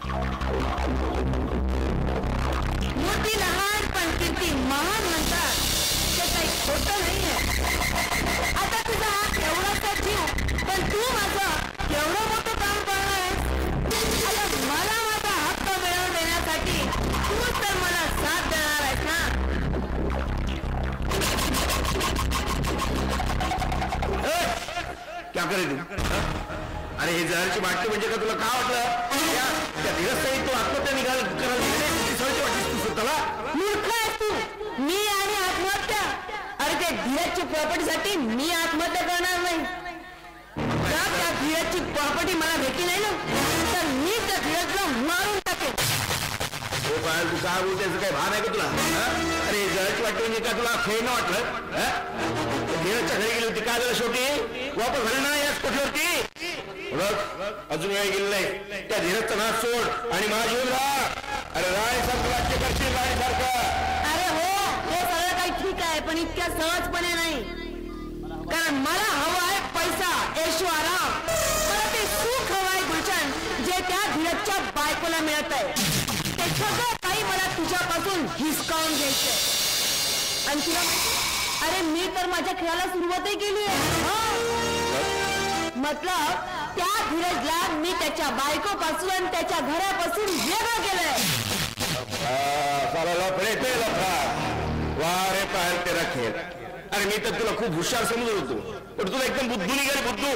मोठी लहान पण कीर्ती महान म्हणतात ते काही खोटं नाहीये. आता तुझा हा केवढासा जीव, पण तू माझं केवढं मोठं काम करणार आहेस. आता मला माझा हक्क मिळवून देण्यासाठी तूच तर मला साथ देणार आहेस ना. क्या करे तू? अरे हे जहरची बाटली म्हणजे का तुला काय वाटलं? त्या धीरजताई तू आत्महत्या निघाल वाटलीस तू स्वतःला? मूर्ख आहेस तू. मी आणि आत्महत्या? अरे ते धीरजची प्रॉपर्टीसाठी मी आत्महत्या करणार नाही. त्या धीरजची प्रॉपर्टी मला भेटली नाही ना, तर मी त्या धीरजला मारून टाकेन. हो काय तू काय बोलते, काही भान आहे का तुला? अरे जहरची बाटली म्हणजे का तुला खेळ न वाटलं? धीरजच्या घरी गेली होती, काय झालं शेवटी? वापस घरी नाही याच कोठीवरती अजून वेळ गेली नाही. त्या धीरजचा नाच सोड आणि माझा जीवन राहा. अरे राणीसारखं राज्य करशील, राणीसारखं. अरे हो, हे सगळं काही ठीक आहे, पण इतक्या सहजपणे नाही. कारण मला हवा आहे पैसा, ऐशोआराम. मला ते सुख हवं आहे गुलशन, जे त्या धीरजच्या बायकोला मिळत आहे. ते सगळं काही मला तुझ्यापासून हिसकावून घ्यायचंय. आणि तुला अरे मी तर माझ्या खेळाला सुरुवातही केली आहे. मतलब त्या धीरजला मी त्याच्या बायकोपासून आणि त्याच्या घरापासून वेगळं केलंय. वारे पाहाल तेरा खेळ. अरे मी तर तुला खूप हुशार समजत होतो, पण तुला एकदम बुद्धू निघाली, बुद्धू.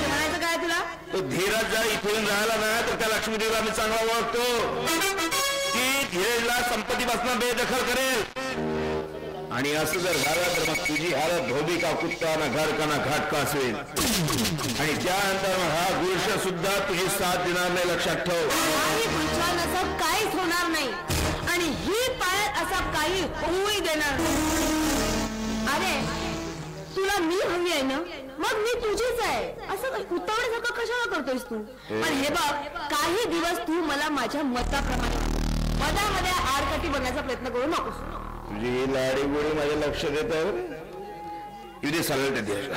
म्हणायचं काय तुला? तो धीरज जर इथून राहिला ना तर त्या लक्ष्मीदेवीला मी चांगला ओळखतो. ती धीरजला संपत्तीपासून बेदखल करेल. आणि असं जर झालं तर मग तुझी हालत धोबी का कुत्ता ना घर का ना घाट का असेल. आणि त्यानंतर हा गुलशन सुद्धा तुझी साथ देणार नाही, लक्षात ठेव. गुलशन असं काहीच होणार नाही आणि ही पाळत असं काही होऊही देणार नाही. अरे तुला मी हवी आहे ना, मग मी तुझीच आहे. असं उतावळ्यासारखं कशाला करतोयस तू? पण हे बघ, काही दिवस तू मला माझ्या मताप्रमाणे मधामध्ये आडकाठी बनण्याचा प्रयत्न करू नकोस. तुझी ही लाडी गोळी माझ्या लक्ष देत आहे. युदे सगळं ते धीरजला,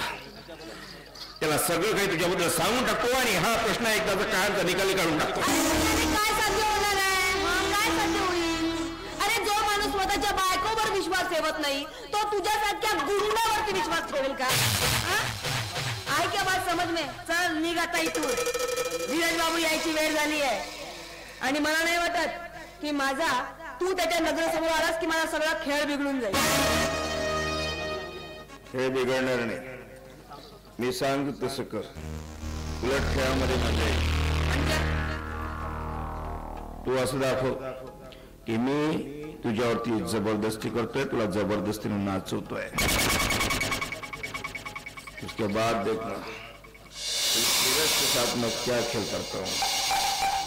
त्याला सगळं काही तुझ्याबद्दल सांगून टाकतो आणि हा प्रश्न एकदाचा काळाचा निकाली काढून टाकतो. काय साध्य होणार आहे? काय साध्य होईल? अरे जो माणूस स्वतःच्या बायकोवर विश्वास ठेवत नाही, तो तुझ्यासारख्या गुंडावरती विश्वास ठेवेल का? आहे क्या बात समज में? चल निघ आता इथून. धीरज बाबू यायची वेळ झाली आहे आणि मला नाही वाटत की माझा तू त्याच्या नजरेसमोर आलास की माझा सगळा खेळ बिघडून जाईल. हे बिघडणार नाही, मी सांगतो तसं कर. उलट खेळामध्ये मजा येईल. तू असं दाखव की मी तुझ्यावरती जबरदस्ती करतोय, तुला जबरदस्तीने नाचवतोय. उसके बाद देखना के साथ मैं क्या खेल करता हूँ.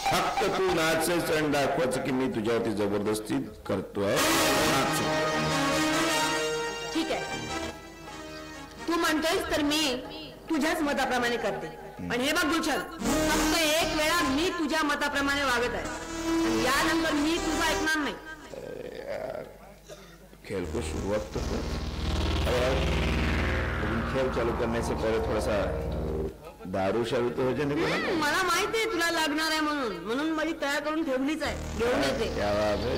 फक्त तू नाचायचं आणि दाखवायचं की मी तुझ्यावरती जबरदस्ती करतोय. ठीक आहे, तू म्हणतोयस तर मी तुझ्याच मताप्रमाणे करते. पण हे बघ गुलशन, फक्त एक वेळा मी तुझ्या मताप्रमाणे वागत आहे, यानंतर मी तुझं ऐकणार नाही. खेल को शुरुआत तो खेल चालू करने से पहले थोड़ा सा दारू शारू तो हो जाने को. मला माहिती आहे तुला लागणार आहे, म्हणून माझी तयार करून ठेवलीच आहे. घेऊन येते. क्या बात है.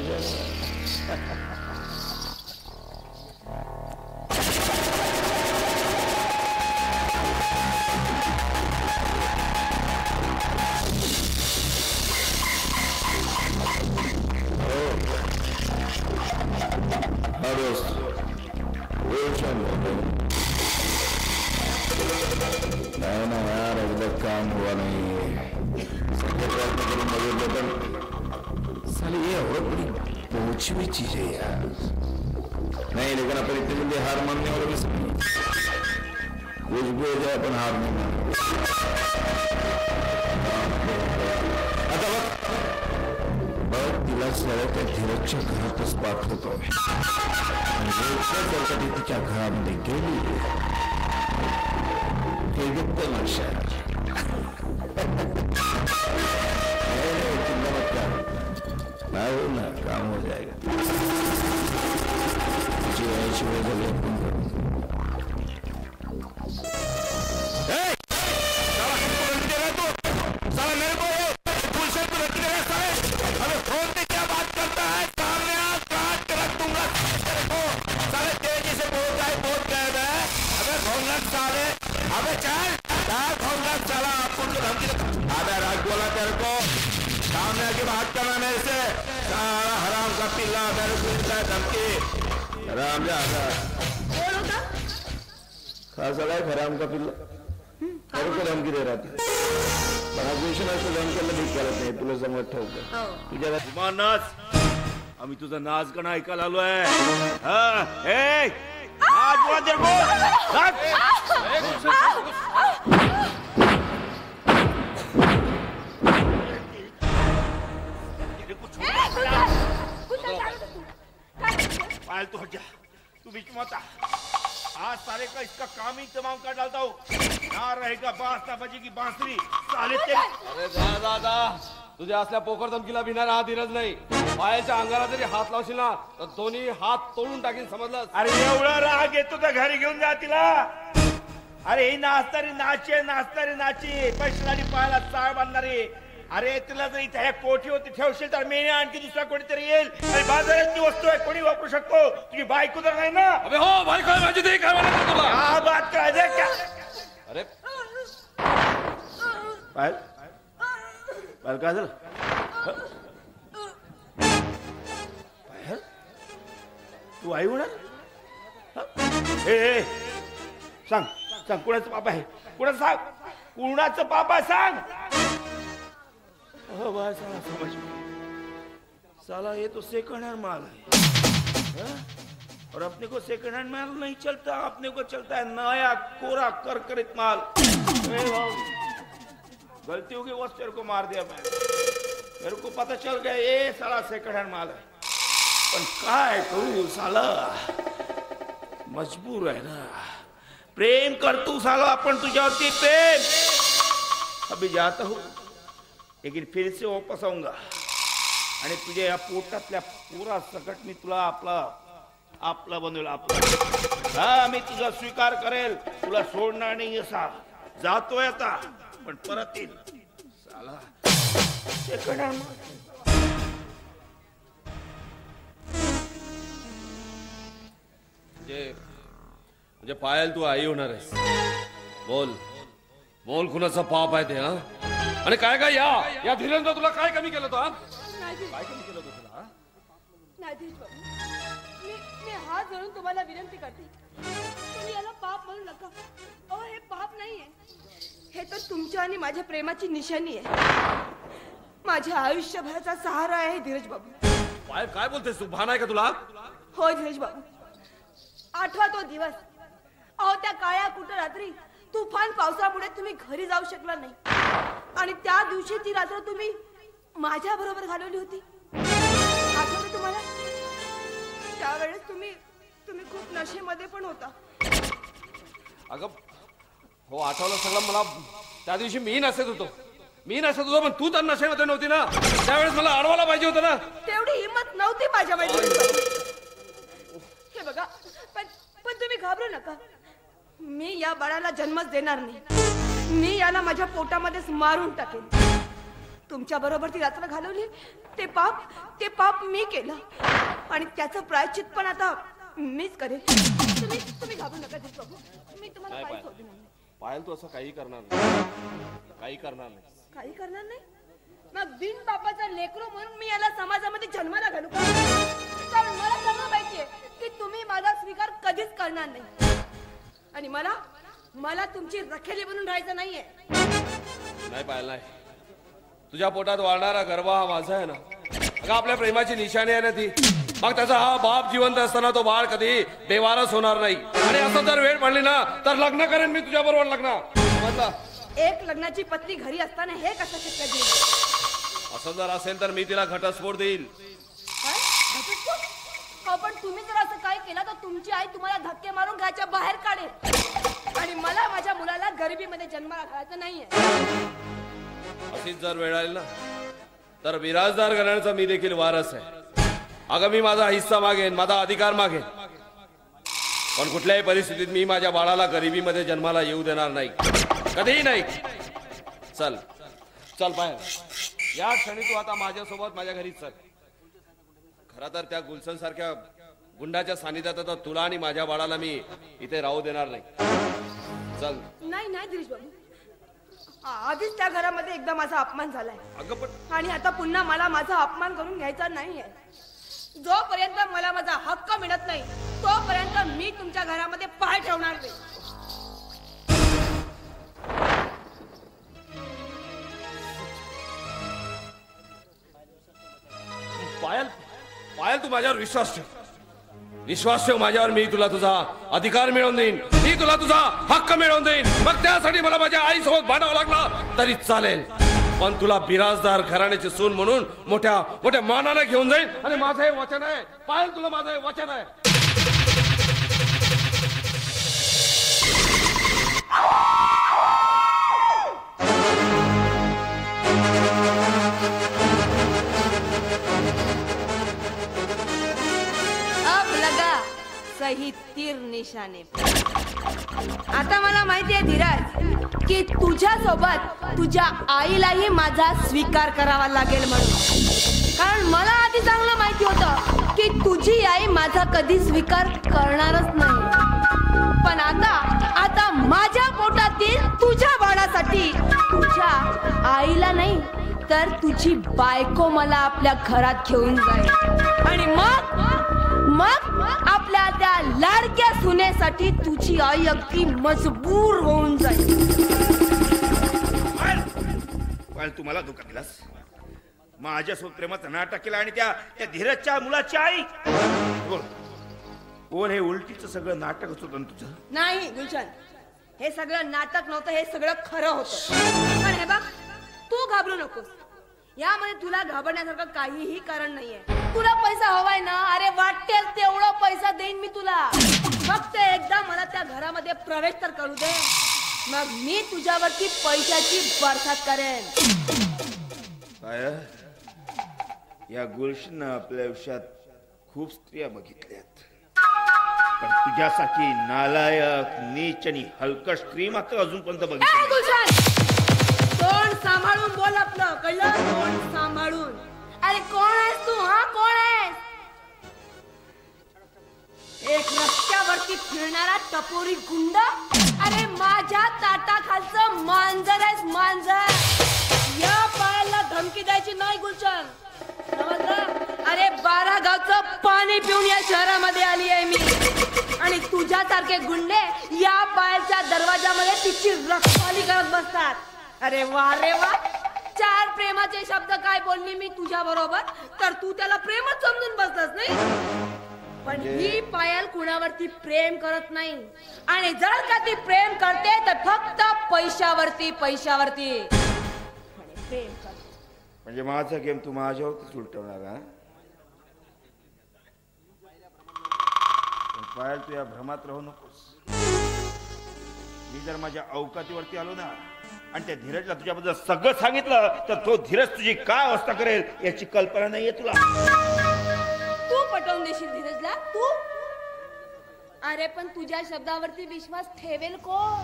नहीं ना यार, अभी तक काम हुआ नहीं. प्रयत्न करून बघितलं पण साली ये और बड़ी पहुंची हुई चीज है यार. नहीं लेकिन अपन इतनी जल्दी हार मानने वाले भी नहीं. कुछ भी हो जाए अपन हार नहीं मानते. आता बघ तिला सरळ त्या धीरजच्या घरातच पाठवतो. ती तिच्या घरामध्ये गेली हे घेतलं लक्षात. चिंता मत कर, काय हो ना काम हो जाएगा. तुझी यायची वेळ झाली आपण साला मेरे को गुलशन को रखी रहा. सामने आके बात करना मेरे से, सारा हराम का पिल्ला, मेरे को इनका धमकी, हराम जादा। कोण होता? खास आलाय हराम का पिल्ला, मेरे को धमकी दे रहा था। भाग्यशन असं धमकीला भीक करत नाही, तुला जमत ठेवतं तुझ्या विमान नाच, आम्ही तुझा नाच कणं ऐकायला आलोय। आज बोला तेरे को, पायल तो हट जा, तू बीच में आता। आज साले का इसका काम ही तमाम कर डालता हूँ, ना रहेगा बांस ना बजेगी बांसुरी, साले तेरे। अरे दादा, तुझ्या असल्या पोकर धमकीला भिणारा हा धीरज नाही। पायाच्या अंगाला जरी हात लावशील ना तर दोन्ही हात तोडून टाकीन, समजलं? अरे एवढा राग येतो तर घरी घेऊन जा तिला। अरे ही नाचणारी नाची पैशासाठी पायाला चाळ बांधणारी। अरे तुला जर इथे ह्या कोठीवरती ठेवशील तर मेने आणखी दुसरा कोणीतरी येईल। अरे बाजारातली वस्तू आहे, कोणी वापरू शकतो, तुझी बायको तर नाही ना? अबे हो, बायको आहे माझी, ते काय म्हणत तुला? क्या बात करायचं क्या? अरे पायल पायल काय झालं? पायल तू आई होणार? ए सांग सांग, कुणाचं पाप आहे? कुणाचं सांग, कुणाचं पाप आहे सांग। साला समझ साला ये तो सेकंड हैंड माल है, और अपने को सेकंड हैंड माल नहीं चलता, अपने को चलता है नया कोरा करकरित माल। गलती होगी वो तेरे को मार दिया मैं, मेरे को पता चल गया ये साला सेकंड हैंड माल है, पण काय करू साला, मजबूर है ना। प्रेम कर तू साला, अपन तुझ्यावरती प्रेम। अभी जाता हूँ लेकिन फिर से वापस आऊंगा, आणि तुझ्या या पोटातल्या पुरा सकट मी तुला आपला बनवेल, आपला। हा, मी तुझा स्वीकार करेल, तुला सोडणार नाही। असा जातोय आता, पण परत येईल साला सेकंड हँड। म्हणजे पायल तू आई होणार आहेस? बोल बोल, कुणाचा पाप आहे ते? हा, आणि काय काय या धीरेंद्र तुला काय कमी केलं? तो काय कमी केलं तुला? नादेश बाबू, मी हात जोडून तुम्हाला विनंती करते, तुम्ही याला पाप म्हणू नका। अहो, हे पाप नाहीये, हे तर तुमच्या आणि माझ्या प्रेमाची निशाणी आहे, माझ्या आयुष्यभराचा सहारा आहे धीरज बाबू। पायल काय बोलतेस तू? भान आहे का तुला? हो धीरज बाबू, आठवा तो दिवस, अहो त्या काळ्या कुठं रात्री तुफान पावसामुळे तुम्ही घरी जाऊ शकला नाही, आणि त्या दिवशी ती रात्र तुम्ही माझ्या बरोबर घालवली होती, आठवते तुम्हाला? त्यावेळेस तुम्ही खूप नशेमध्ये पण होता। अगं हो, आठवलं सगळं मला। त्या दिवशी मी नसत होतो, पण तू तर नशेमध्ये नव्हती ना, त्यावेळेस मला अडवायला पाहिजे होतं ना। तेवढी हिंमत नव्हती माझ्या मैत्रिणीची। हे बघा, पण तुम्ही घाबरू नका, मी या बाळाला जन्मच देणार नाही, मी याला माझ्या पोटामध्येच मारून टाकेन। तुमच्या बरोबर ती रात्र घालवली, ते पाप मी केलं, आणि त्याचं प्रायश्चित पण आता मीच करेन। तुम्ही घाबरू नका धीरज बाबू, मी तुम्हाला काही सोडणार नाही। पायल तू असं काही करणार नाही, काही करणार नाही। मग बिन बापाचा लेकरू म्हणून मी याला समाजामध्ये जन्माला घालू का? कारण मला सगळं माहितीये की तुम्ही माझा स्वीकार कधीच करणार नाही, आणि मला तुमची रखेली बनून राहायचं नाहीये। नाही पायल, नाही, तुझ्या पोटात वाढणारा गर्भ हा माझा आहे ना। अगं आपल्या प्रेमाची निशाणी आहे ना ती, मग त्याचा हा बाप जिवंत असताना तो बाळ कधी बेवारस होणार नाही, आणि असं जर वेळ पडली ना तर लग्न करेन मी तुझ्या बरोबर, लग्न, समजलं? एक लग्नाची पत्नी घरी असताना हे कसं शक्य आहे? असं जर असेल तर मी तिला घटस्फोट देईल। काय घटस्फोट? पण तुम्ही जर असं काय केलं तर तुमची आई तुम्हाला धक्के मारून घराच्या बाहेर काढेल, आणि मला माझ्या मुलाला गरिबीमध्ये जन्माला घालायचं नाहीये। अशीच जर वेळ आली ना तर विराजदार घराण्याचा मी देखील वारस आहे। अगं मी माझा हिस्सा मागेन, माझा अधिकार मागेन, पण कुठल्याही परिस्थितीत मी माझ्या बाळाला गरिबीमध्ये जन्माला येऊ देणार नाही, कधीही नाही। चल चल बाहेर, या क्षणी तू आता माझ्यासोबत माझ्या घरी चल। खरं तर त्या गुलशन सारख्या गुंडाच्या सानिध्यात आता तुला आणि माझ्या बाळाला मी इथे राहू देणार नाही। चल। नाही धीरज बाबू, आधीच त्या घरामध्ये एकदा माझा अपमान झालाय अगं पण आणि आता पुन्हा मला माझा अपमान करून घ्यायचा नाहीये. जोपर्यंत मला माझा हक्क मिळत नाही तोपर्यंत मी तुमच्या घरामध्ये पाय ठेवणार नाही. पायल पायल तू माझ्यावर विश्वास ठेव. विश्वास ठेव माझ्यावर. मी तुला तुझा अधिकार मिळवून देईन. मी तुला तुझा हक्क मिळवून देईन. मग त्यासाठी मला माझ्या आईसोबत भांडावं लागला तरी चालेल. पण तुला बिराजदार घराण्याची सून म्हणून मोठ्या मोठ्या मानाने घेऊन जाईन. आणि माझं हे वचन आहे पायल, तुला माझं हे वचन आहे. अब लगा सही तीर निशाने. आता मला माहिती आहे धीरज की तुझ्या सोबत तुझ्या आईलाही माझा स्वीकार करावा लागेल म्हणून. कारण मला आधी चांगलं माहिती होतं की तुझी आई माझा कधी स्वीकार करणारच नाही. पण आता माझ्या पोटातील तुझ्या बाळासाठी तुझ्या आईला नाही तर तुझी बायको मला आपल्या घरात घेऊन जाईल. आणि मग आपल्या त्या लाडक्या सुनेसाठी तुझी आई अगदी मजबूर होऊन जाईल. पण तू मला धोका दिलास. माझ्यासोबत प्रेमाचं नाटक केलं आणि त्या धीरजच्या मुलाची आई. बोल कोण हे उलटीचं सगळं नाटकच होतं तुझं? नाही गुलशन, हे सगळं नाटक नव्हतं, हे सगळं खरं होतं. पण हे बघ, तू घाबरू नकोस. यामध्ये तुला घाबरण्यासारखं काहीही कारण नाहीये. तुला पैसा हवाय ना? अरे वाटेल तेवढा पैसा देईन मी तुला. फक्त एकदा मला त्या घरामध्ये प्रवेश तर करू दे, मग मी तुझ्यावरती पैशाची बरसात करेन. काय या गुलशननं आपल्या आयुष्यात खूप स्त्रिया बघितल्यात, पण तुझ्यासारखी नालायक, नीच आणि हलकट स्त्री मात्र अजूनपर्यंत बघितली. गुलशन, तोंड सांभाळून बोल आपलं, कळलं? तोंड सांभाळून. अरे कोण आहेस तू? हा कोण आहेस? एक रस्त्यावरती फिरणारा टपोरी गुंड? अरे माझ्या ताटाखालचं मांजर आहेस, मांजर. या पायाला धमकी द्यायची नाही गुलशन, समजलं? अरे 12 गावचं पाणी पिऊन या शहरामध्ये आली आहे मी. आणि तुझ्यासारखे गुंडे या पायाच्या दरवाजामध्ये तिची रखवाली करत बसतात. अरे वा रे वा, 4 प्रेमाचे शब्द काय बोलली मी तुझ्या बरोबर, तर तू त्याला प्रेमच समजून बसलास नाही. पण ही पायल कुणावरती प्रेम करत नाही. आणि जर का ती प्रेम करते तर फक्त पैशावरती प्रेम करते. म्हणजे माझा गेम तू माझ्यावरतीच उलटवणार हा? पायल तू या भ्रमात राहू नकोस. मी जर माझ्या अवकातीवरती आलो ना आणि त्या धीरजला तुझ्याबद्दल सगळं सांगितलं तर तो धीरज तुझी काय अवस्था करेल याची कल्पना नाहीये तुला. तू पटवून देशील धीरजला? तू? अरे पण तुझ्या शब्दावरती विश्वास ठेवेल कोण?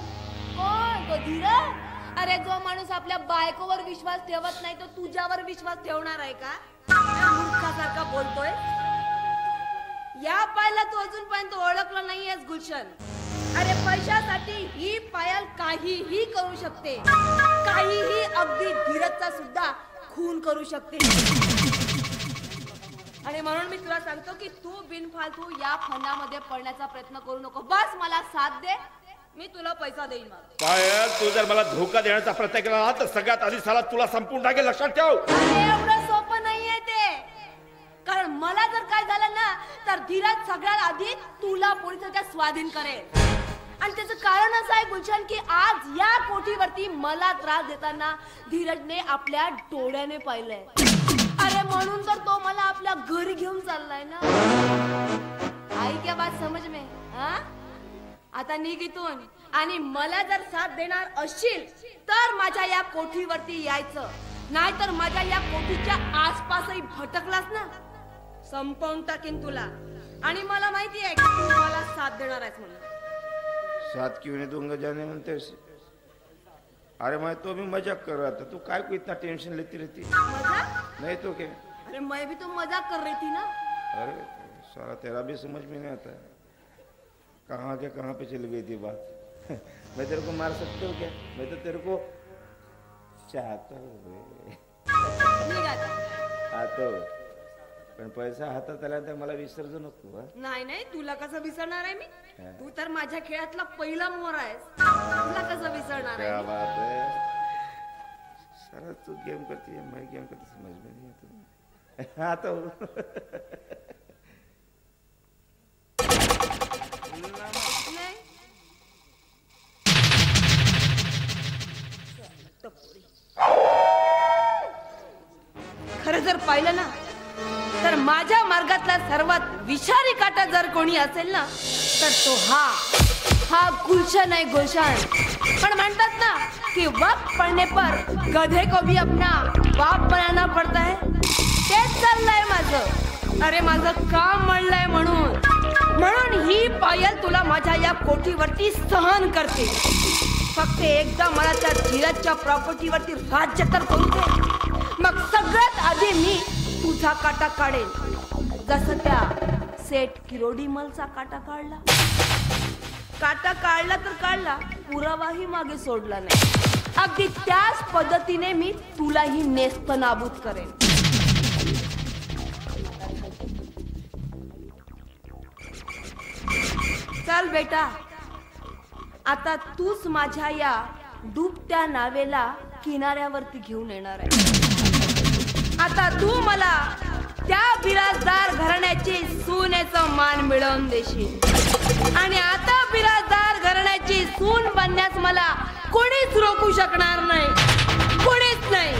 तो धीरज? अरे जो माणूस आपल्या बायकोवर विश्वास ठेवत नाही तो तुझ्यावर विश्वास ठेवणार आहे का? मूर्खासारखा बोलतोय. या पायला तू अजूनपर्यंत ओळखलं नाहीयेस गुलशन. अरे पैशासाठी ही पायल काहीही करू शकते, काहीही, अगदी धीरजचा सुद्धा खून करू शकते. आणि म्हणून मी तुला सांगतो की तू बिनफालतू या फंदामध्ये पडण्याचा प्रयत्न करू नको. बस मला साथ दे, मी तुला पैसा देईन. पायल तू जर मला धोका देण्याचा प्रयत्न केला तर सगळ्यात आधी साला तुला संपूर्ण टाकेल, लक्षात ठेव. अरे एवढं सोपं नाहीये ते. कारण मला जर काय झालं ना तर धीरज सगळ्यात आधी तुला पोलिसांच्या स्वाधीन करेल. आणि त्याचं कारण असं आहे गुलशन की आज या कोठीवरती मला त्रास देताना धीरजने आपल्या डोळ्याने पाहिलंय. अरे म्हणून तर तो मला आपल्या घरी घेऊन चाललाय ना. आई क्या बात समज में? हा? आता निघ इथून. आणि मला जर साथ देणार असशील तर माझ्या या कोठीवरती यायचं, नाहीतर माझ्या या कोठीच्या आसपासही भटकलास ना संपवून टाकीन तुला. आणि मला माहिती आहे की तू मला साथ देणार आहेस म्हणून. साथ क्यों नहीं दूंगा जाने म्हणते. अरे मैं तो भी मजाक कर रहा था, तू काय को इतना टेंशन लेती रहती? मजाक? नहीं तो क्या? अरे मैं भी तो मजाक कर रही थी ना. अरे सारा तेरा भी समझ में नहीं आता है. कहाँ के कहाँ पे चली गई थी बात. मैं तेरे को मार सकती हूँ क्या? मैं तो तेरे को चाहतो निघ आता. आतो पण पैसा हातात आल्यानंतर मला विसरजो नको हं? नाही नाही, तुला कसं विसरणार आहे मी? तू तर माझ्या खेळातला पहिला मोर आहेस, तुला कसं विसरणार क्या आहे? बात है सारा तू गेम करती है मैं गेम करती समझ में नहीं आता हाँ तो नाही. खरं जर पाहिलं ना तर माझ्या मार्गातला सर्वात विषारी काटा जर कोणी असेल ना तर तो हा गुलशन आहे, गुलशन. पण म्हणतात ना कि वक्त पडने पर गधे को भी अपना बाप बनाना पड़ता है. तेच चाललंय माझं. अरे माझं काम म्हणलंय म्हणून ही पायल तुला माझ्या या कोठीवरती सहन करते. फक्त एकदा मला त्या धीरजच्या प्रॉपर्टीवरती राज्य तर करू दे, मग सगळ्यात आधी मी तुझा काटा काढेल, जसं त्या सेठ किरोडीमलचा काटा काढला. काटा काढला तर काढला, पुरावाही मागे सोडला नाही. अगदी त्याच पद्धतीने मी तुलाही नेस्त नाबूद करेन. चल बेटा, आता तूच माझ्या या डुबत्या नावेला किनाऱ्यावरती घेऊन येणार आहे. आता तू मला त्या बिराजदार घराण्याची सूनेचा मान मिळवून देशील. आणि आता बिराजदार घराण्याची सून बनण्यास मला कोणीच रोखू शकणार नाही, कोणीच नाही.